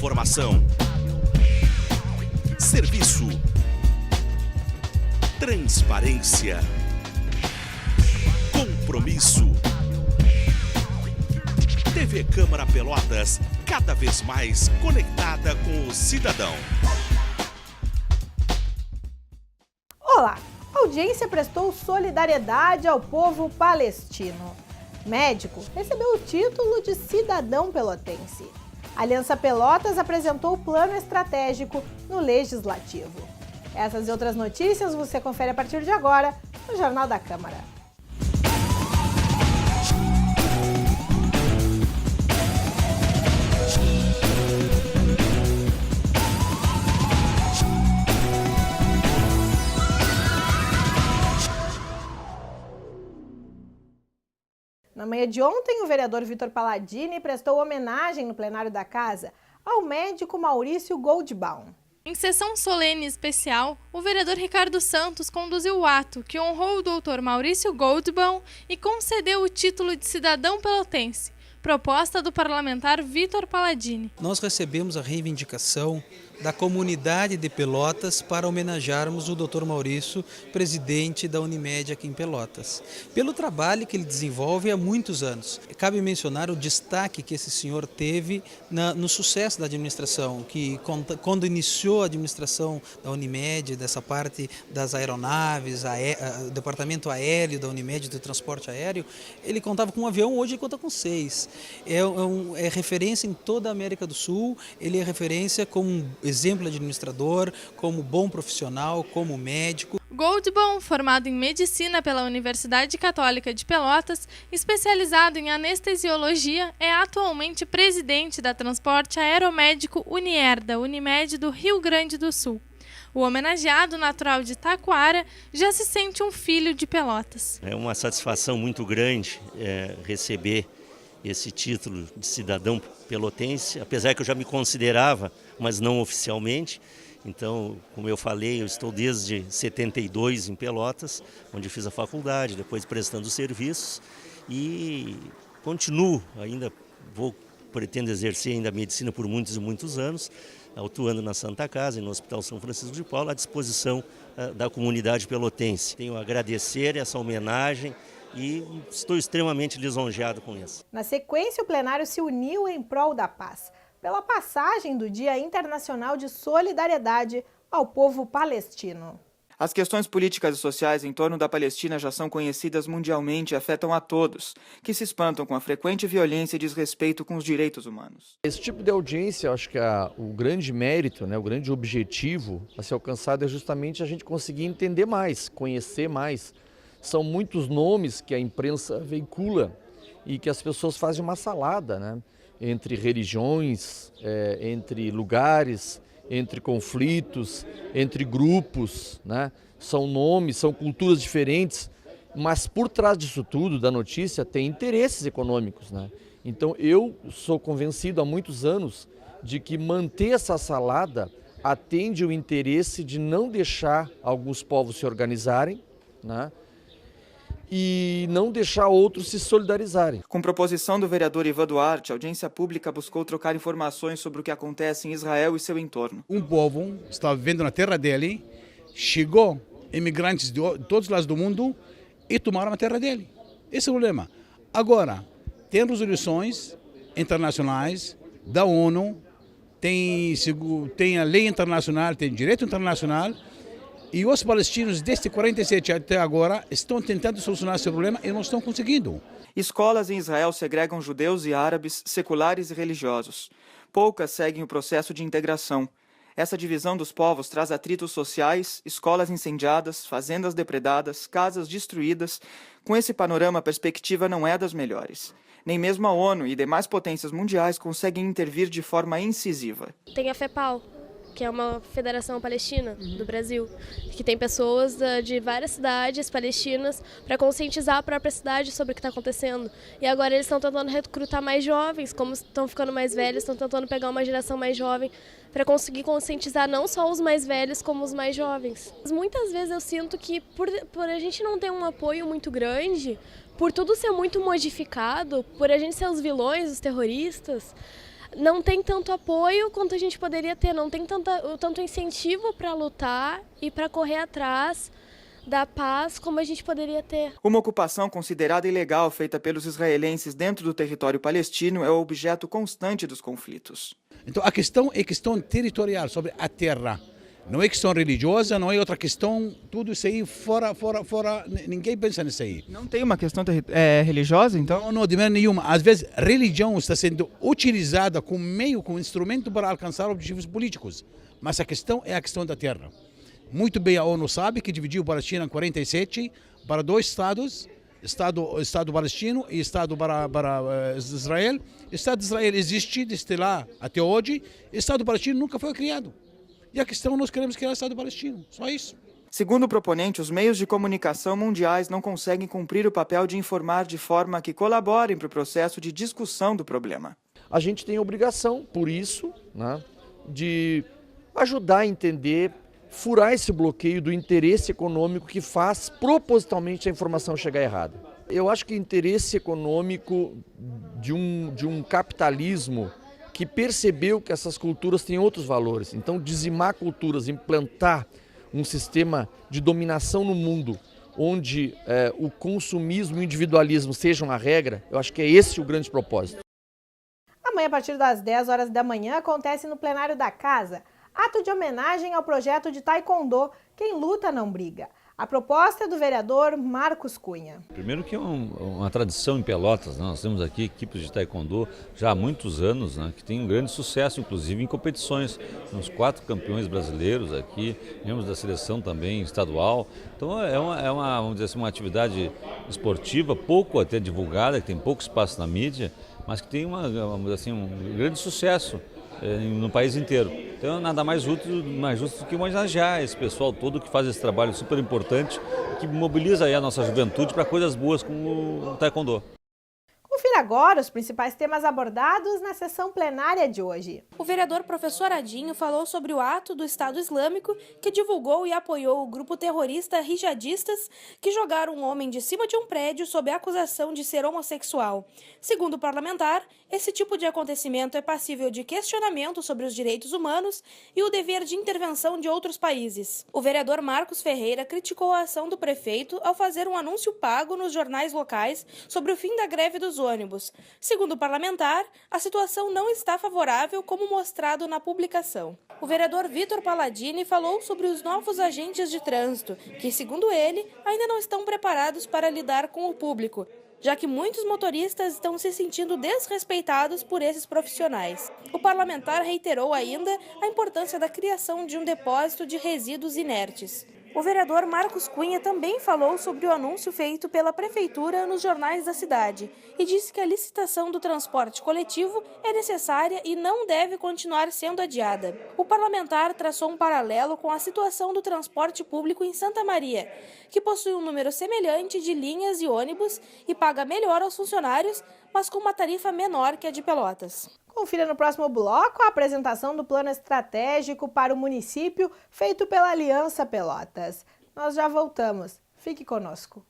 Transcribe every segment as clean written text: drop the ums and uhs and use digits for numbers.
Informação, serviço, transparência, compromisso. TV Câmara Pelotas, cada vez mais conectada com o cidadão. Olá! A audiência prestou solidariedade ao povo palestino. Médico recebeu o título de cidadão pelotense. A Aliança Pelotas apresentou o plano estratégico no Legislativo. Essas e outras notícias você confere a partir de agora no Jornal da Câmara. Na manhã de ontem, o vereador Vitor Palladini prestou homenagem no plenário da Casa ao médico Maurício Goldbaum. Em sessão solene especial, o vereador Ricardo Santos conduziu o ato que honrou o doutor Maurício Goldbaum e concedeu o título de cidadão pelotense, proposta do parlamentar Vitor Palladini. Nós recebemos a reivindicação da comunidade de Pelotas para homenagearmos o Dr. Maurício, presidente da Unimed aqui em Pelotas, pelo trabalho que ele desenvolve há muitos anos. Cabe mencionar o destaque que esse senhor teve no sucesso da administração, que quando iniciou a administração da Unimed, dessa parte das aeronaves, o departamento aéreo da Unimed, do transporte aéreo, ele contava com um avião, hoje ele conta com 6. É referência em toda a América do Sul, ele é referência como exemplo de administrador, como bom profissional, como médico. Goldbaum, formado em medicina pela Universidade Católica de Pelotas, especializado em anestesiologia, é atualmente presidente da Transporte Aeromédico Unierda, Unimed do Rio Grande do Sul. O homenageado, natural de Taquara, já se sente um filho de Pelotas. É uma satisfação muito grande receber esse título de cidadão pelotense, apesar que eu já me considerava, mas não oficialmente. Então, como eu falei, eu estou desde 72 em Pelotas, onde fiz a faculdade, depois prestando serviços e continuo, pretendo exercer ainda a medicina por muitos e muitos anos, atuando na Santa Casa e no Hospital São Francisco de Paula, à disposição da comunidade pelotense. Tenho a agradecer essa homenagem e estou extremamente lisonjeado com isso. Na sequência, o plenário se uniu em prol da paz, pela passagem do Dia Internacional de Solidariedade ao povo palestino. As questões políticas e sociais em torno da Palestina já são conhecidas mundialmente e afetam a todos, que se espantam com a frequente violência e desrespeito com os direitos humanos. Esse tipo de audiência, eu acho que o grande mérito, o grande objetivo a ser alcançado é justamente a gente conseguir entender mais, conhecer mais. São muitos nomes que a imprensa veicula e que as pessoas fazem uma salada, entre religiões, entre lugares, entre conflitos, entre grupos, São nomes, são culturas diferentes, mas por trás disso tudo, da notícia, tem interesses econômicos, Então eu sou convencido há muitos anos de que manter essa salada atende o interesse de não deixar alguns povos se organizarem, e não deixar outros se solidarizarem. Com proposição do vereador Ivan Duarte, a audiência pública buscou trocar informações sobre o que acontece em Israel e seu entorno. Um povo estava vivendo na terra dele, chegou imigrantes de todos os lados do mundo e tomaram a terra dele. Esse é o problema. Agora, tem resoluções internacionais da ONU, tem a lei internacional, tem direito internacional, e os palestinos, desde 47 até agora, estão tentando solucionar esse problema e não estão conseguindo. Escolas em Israel segregam judeus e árabes, seculares e religiosos. Poucas seguem o processo de integração. Essa divisão dos povos traz atritos sociais, escolas incendiadas, fazendas depredadas, casas destruídas. Com esse panorama, a perspectiva não é das melhores. Nem mesmo a ONU e demais potências mundiais conseguem intervir de forma incisiva. Tem a FEPAL, que é uma federação palestina do Brasil, que tem pessoas de várias cidades palestinas para conscientizar a própria cidade sobre o que está acontecendo. E agora eles estão tentando recrutar mais jovens, como estão ficando mais velhos, estão tentando pegar uma geração mais jovem para conseguir conscientizar não só os mais velhos, como os mais jovens. Muitas vezes eu sinto que por a gente não ter um apoio muito grande, por tudo ser muito modificado, por a gente ser os vilões, os terroristas, não tem tanto apoio quanto a gente poderia ter, não tem tanto incentivo para lutar e para correr atrás da paz como a gente poderia ter. Uma ocupação considerada ilegal feita pelos israelenses dentro do território palestino é o objeto constante dos conflitos. Então a questão é questão territorial, sobre a terra. Não é questão religiosa, não é outra questão, tudo isso aí fora, ninguém pensa nisso aí. Não tem uma questão religiosa, então? Não, de maneira nenhuma. Às vezes, religião está sendo utilizada como meio, como instrumento para alcançar objetivos políticos. Mas a questão é a questão da terra. Muito bem a ONU sabe que dividiu a Palestina em 47 para 2 estados, Estado palestino e Estado para Israel. O Estado de Israel existe desde lá até hoje, o Estado palestino nunca foi criado. E a questão, nós queremos criar o Estado palestino, só isso. Segundo o proponente, os meios de comunicação mundiais não conseguem cumprir o papel de informar de forma que colaborem para o processo de discussão do problema. A gente tem a obrigação, por isso, né, de ajudar a entender, furar esse bloqueio do interesse econômico que faz propositalmente a informação chegar errada. Eu acho que o interesse econômico de um capitalismo que percebeu que essas culturas têm outros valores. Então, dizimar culturas, implantar um sistema de dominação no mundo, onde o consumismo e o individualismo sejam a regra, eu acho que é esse o grande propósito. Amanhã, a partir das 10 horas da manhã, acontece no plenário da Casa ato de homenagem ao projeto de Taekwondo, Quem Luta Não Briga. A proposta é do vereador Marcos Cunha. Primeiro que é uma tradição em Pelotas, né? Nós temos aqui equipes de taekwondo já há muitos anos, né? Que tem um grande sucesso, inclusive em competições. Temos 4 campeões brasileiros aqui, membros da seleção também estadual. Então vamos dizer assim, uma atividade esportiva pouco até divulgada, que tem pouco espaço na mídia, mas que tem vamos dizer assim, um grande sucesso no país inteiro. Então nada mais justo do que homenagear esse pessoal todo que faz esse trabalho super importante, que mobiliza aí a nossa juventude para coisas boas como o taekwondo. Confira agora os principais temas abordados na sessão plenária de hoje. O vereador professor Adinho falou sobre o ato do Estado Islâmico que divulgou e apoiou o grupo terrorista Rijadistas que jogaram um homem de cima de um prédio sob a acusação de ser homossexual. Segundo o parlamentar, esse tipo de acontecimento é passível de questionamento sobre os direitos humanos e o dever de intervenção de outros países. O vereador Marcos Ferreira criticou a ação do prefeito ao fazer um anúncio pago nos jornais locais sobre o fim da greve dos ônibus. Segundo o parlamentar, a situação não está favorável, como mostrado na publicação. O vereador Vitor Palladini falou sobre os novos agentes de trânsito, que, segundo ele, ainda não estão preparados para lidar com o público, já que muitos motoristas estão se sentindo desrespeitados por esses profissionais. O parlamentar reiterou ainda a importância da criação de um depósito de resíduos inertes. O vereador Marcos Cunha também falou sobre o anúncio feito pela prefeitura nos jornais da cidade e disse que a licitação do transporte coletivo é necessária e não deve continuar sendo adiada. O parlamentar traçou um paralelo com a situação do transporte público em Santa Maria, que possui um número semelhante de linhas e ônibus e paga melhor aos funcionários, mas com uma tarifa menor que a de Pelotas. Confira no próximo bloco a apresentação do plano estratégico para o município feito pela Aliança Pelotas. Nós já voltamos. Fique conosco.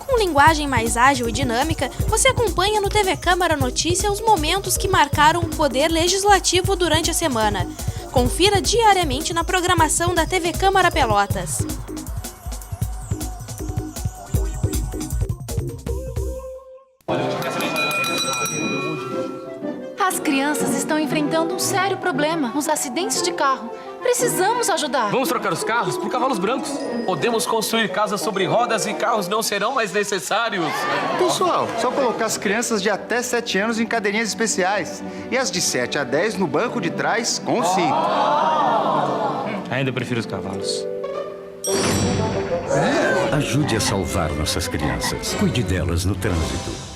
Com linguagem mais ágil e dinâmica, você acompanha no TV Câmara Notícia os momentos que marcaram o poder legislativo durante a semana. Confira diariamente na programação da TV Câmara Pelotas. As crianças estão enfrentando um sério problema, os acidentes de carro. Precisamos ajudar. Vamos trocar os carros por cavalos brancos. Podemos construir casas sobre rodas e carros não serão mais necessários. Pessoal, só colocar as crianças de até 7 anos em cadeirinhas especiais e as de 7 a 10 no banco de trás com cinto. Ainda prefiro os cavalos. Ajude a salvar nossas crianças. Cuide delas no trânsito.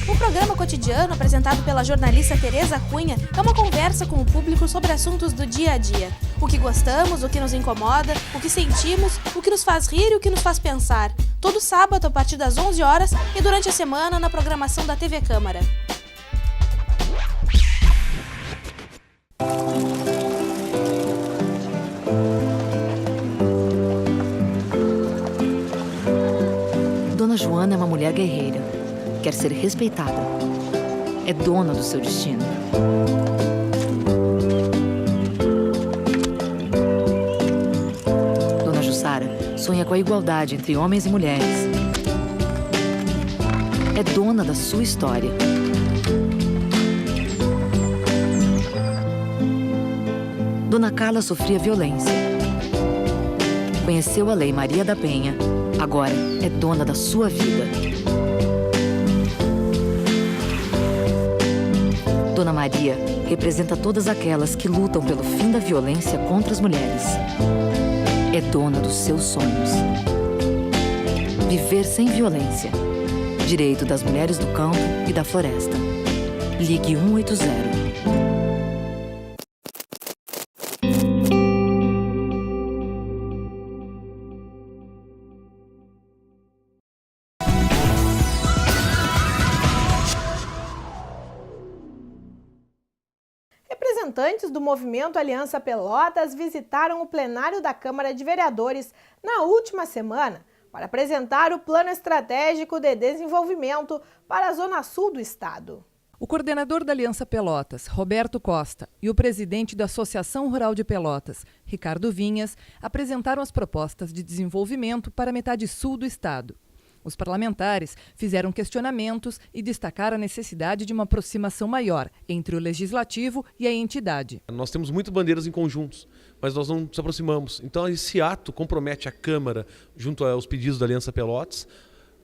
O programa cotidiano, apresentado pela jornalista Tereza Cunha, é uma conversa com o público sobre assuntos do dia a dia. O que gostamos, o que nos incomoda, o que sentimos o que nos faz rir e o que nos faz pensar. Todo sábado a partir das 11 horas e durante a semana na programação da TV Câmara. Dona Joana é uma mulher guerreira. Quer ser respeitada. É dona do seu destino. Dona Jussara sonha com a igualdade entre homens e mulheres. É dona da sua história. Dona Carla sofria violência. Conheceu a Lei Maria da Penha. Agora é dona da sua vida. Dona Maria representa todas aquelas que lutam pelo fim da violência contra as mulheres. É dona dos seus sonhos. Viver sem violência. Direito das mulheres do campo e da floresta. Ligue 180. Representantes do movimento Aliança Pelotas visitaram o plenário da Câmara de Vereadores na última semana para apresentar o Plano Estratégico de Desenvolvimento para a Zona Sul do Estado. O coordenador da Aliança Pelotas, Roberto Costa, e o presidente da Associação Rural de Pelotas, Ricardo Vinhas, apresentaram as propostas de desenvolvimento para a metade sul do estado. Os parlamentares fizeram questionamentos e destacaram a necessidade de uma aproximação maior entre o Legislativo e a entidade. Nós temos muitas bandeiras em conjuntos, mas nós não nos aproximamos. Então esse ato compromete a Câmara junto aos pedidos da Aliança Pelotas,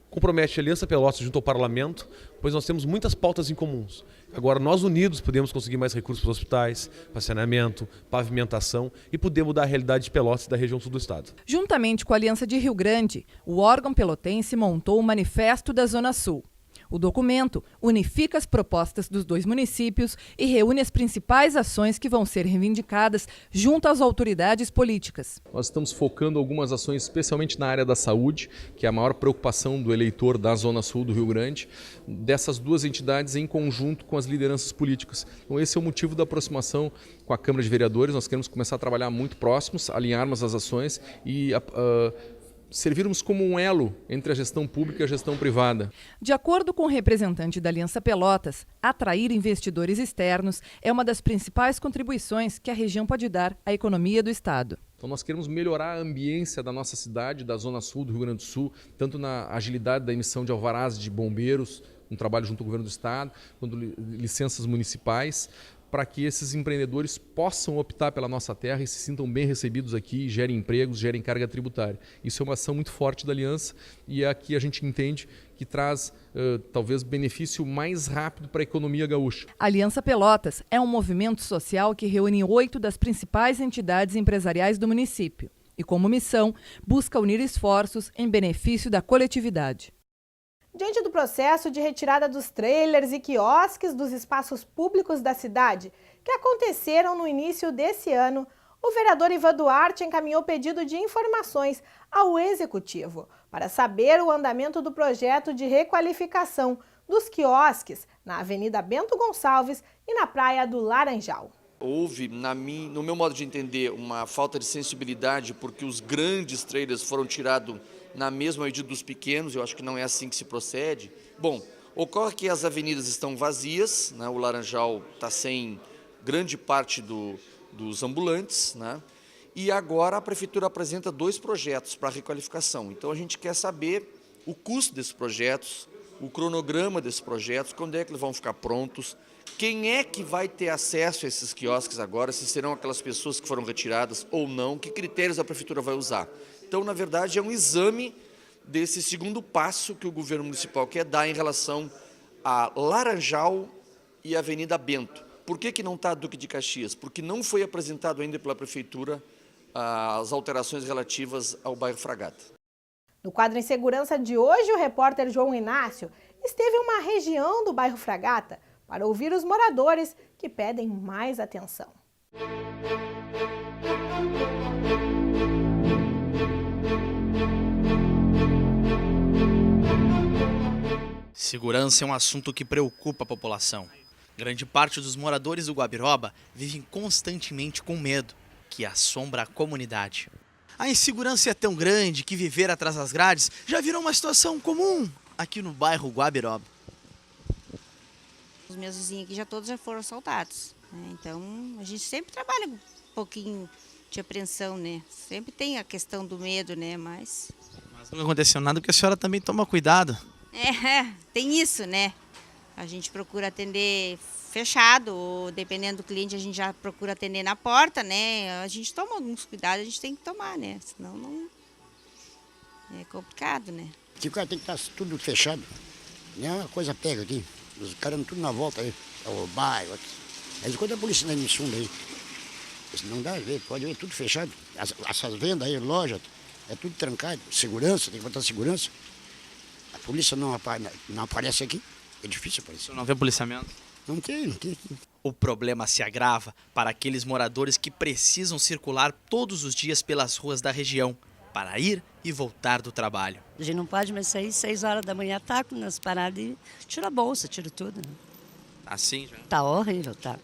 compromete a Aliança Pelotas junto ao Parlamento, pois nós temos muitas pautas em comuns. Agora, nós unidos podemos conseguir mais recursos para os hospitais, para saneamento, pavimentação e poder mudar a realidade de Pelotas e da região sul do estado. Juntamente com a Aliança de Rio Grande, o órgão pelotense montou o Manifesto da Zona Sul. O documento unifica as propostas dos dois municípios e reúne as principais ações que vão ser reivindicadas junto às autoridades políticas. Nós estamos focando algumas ações, especialmente na área da saúde, que é a maior preocupação do eleitor da Zona Sul do Rio Grande, dessas duas entidades em conjunto com as lideranças políticas. Então esse é o motivo da aproximação com a Câmara de Vereadores. Nós queremos começar a trabalhar muito próximos, alinharmos as ações e servirmos como um elo entre a gestão pública e a gestão privada. De acordo com o representante da Aliança Pelotas, atrair investidores externos é uma das principais contribuições que a região pode dar à economia do estado. Então nós queremos melhorar a ambiência da nossa cidade, da Zona Sul do Rio Grande do Sul, tanto na agilidade da emissão de alvarás de bombeiros, um trabalho junto ao governo do estado, quanto licenças municipais, para que esses empreendedores possam optar pela nossa terra e se sintam bem recebidos aqui, gerem empregos, gerem carga tributária. Isso é uma ação muito forte da Aliança e é aqui a gente entende que traz talvez benefício mais rápido para a economia gaúcha. A Aliança Pelotas é um movimento social que reúne 8 das principais entidades empresariais do município e, como missão, busca unir esforços em benefício da coletividade. Diante do processo de retirada dos trailers e quiosques dos espaços públicos da cidade, que aconteceram no início desse ano, o vereador Ivan Duarte encaminhou pedido de informações ao Executivo para saber o andamento do projeto de requalificação dos quiosques na Avenida Bento Gonçalves e na Praia do Laranjal. Houve, no meu modo de entender, uma falta de sensibilidade porque os grandes trailers foram tirados na mesma medida dos pequenos. Eu acho que não é assim que se procede. Bom, ocorre que as avenidas estão vazias, né? O Laranjal está sem grande parte dos ambulantes, né? E agora a Prefeitura apresenta 2 projetos para requalificação. Então a gente quer saber o custo desses projetos, o cronograma desses projetos, quando é que eles vão ficar prontos, quem é que vai ter acesso a esses quiosques agora, se serão aquelas pessoas que foram retiradas ou não, que critérios a Prefeitura vai usar. Então, na verdade, é um exame desse segundo passo que o governo municipal quer dar em relação a Laranjal e a Avenida Bento. Por que não está Duque de Caxias? Porque não foi apresentado ainda pela Prefeitura as alterações relativas ao bairro Fragata. No quadro em segurança de hoje, o repórter João Inácio esteve em uma região do bairro Fragata para ouvir os moradores que pedem mais atenção. Segurança é um assunto que preocupa a população. Grande parte dos moradores do Guabiroba vivem constantemente com medo, que assombra a comunidade. A insegurança é tão grande que viver atrás das grades já virou uma situação comum aqui no bairro Guabiroba. Os meus vizinhos aqui todos já foram assaltados, né? Então a gente sempre trabalha um pouquinho de apreensão, né? Sempre tem a questão do medo, né? Mas Não aconteceu nada porque a senhora também toma cuidado. Tem isso, né? A gente procura atender fechado, ou dependendo do cliente a gente já procura atender na porta, né? A gente toma alguns cuidados, a gente tem que tomar, né? Senão não é complicado, né? Aqui o cara tem que estar tudo fechado, né? A coisa pega aqui, os caras tudo na volta aí, o bairro, mas enquanto a polícia não me sunda aí, não dá a ver, pode ver, tudo fechado, essas vendas aí, loja, é tudo trancado, segurança, tem que botar segurança. A polícia não aparece aqui, é difícil aparecer. Não vê policiamento? Não tem. O problema se agrava para aqueles moradores que precisam circular todos os dias pelas ruas da região para ir e voltar do trabalho. A gente não pode mais sair 6 horas da manhã, tá nas paradas e tira a bolsa, tira tudo. Né? Assim já? Tá horrível, tá.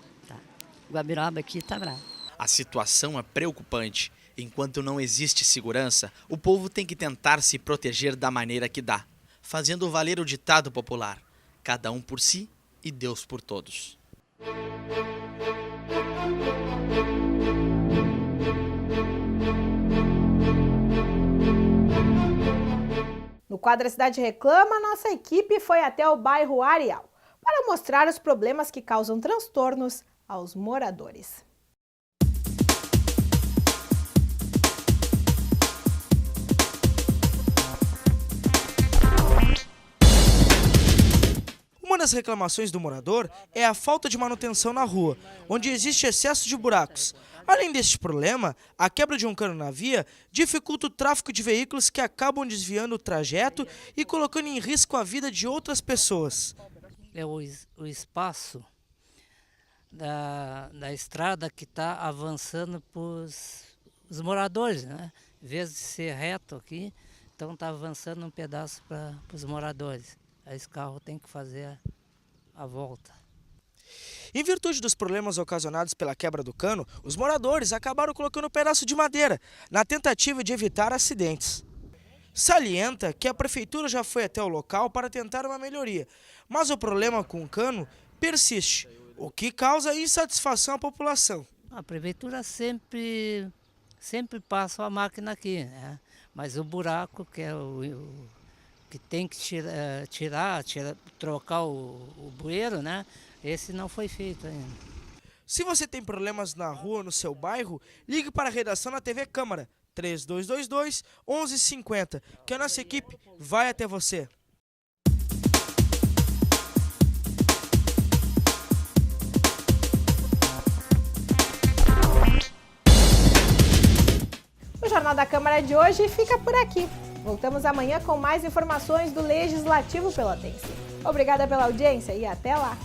Guabiroba aqui tá bravo. A situação é preocupante. Enquanto não existe segurança, o povo tem que tentar se proteger da maneira que dá, fazendo valer o ditado popular: cada um por si e Deus por todos. No quadro A Cidade Reclama, nossa equipe foi até o bairro Areal para mostrar os problemas que causam transtornos aos moradores. Uma das reclamações do morador é a falta de manutenção na rua, onde existe excesso de buracos. Além deste problema, a quebra de um cano na via dificulta o tráfego de veículos que acabam desviando o trajeto e colocando em risco a vida de outras pessoas. É o espaço da estrada que está avançando para os moradores, né? Em vez de ser reto aqui, então está avançando um pedaço para os moradores. Esse carro tem que fazer a volta. Em virtude dos problemas ocasionados pela quebra do cano, os moradores acabaram colocando um pedaço de madeira, na tentativa de evitar acidentes. Salienta que a prefeitura já foi até o local para tentar uma melhoria, mas o problema com o cano persiste, o que causa insatisfação à população. A prefeitura sempre passa a máquina aqui, né? Mas o buraco, que é que tem que trocar o bueiro, né? Esse não foi feito ainda. Se você tem problemas na rua, no seu bairro, ligue para a redação da TV Câmara, 3222-1150, que a nossa equipe vai até você. O Jornal da Câmara de hoje fica por aqui. Voltamos amanhã com mais informações do Legislativo Pelotense. Obrigada pela audiência e até lá!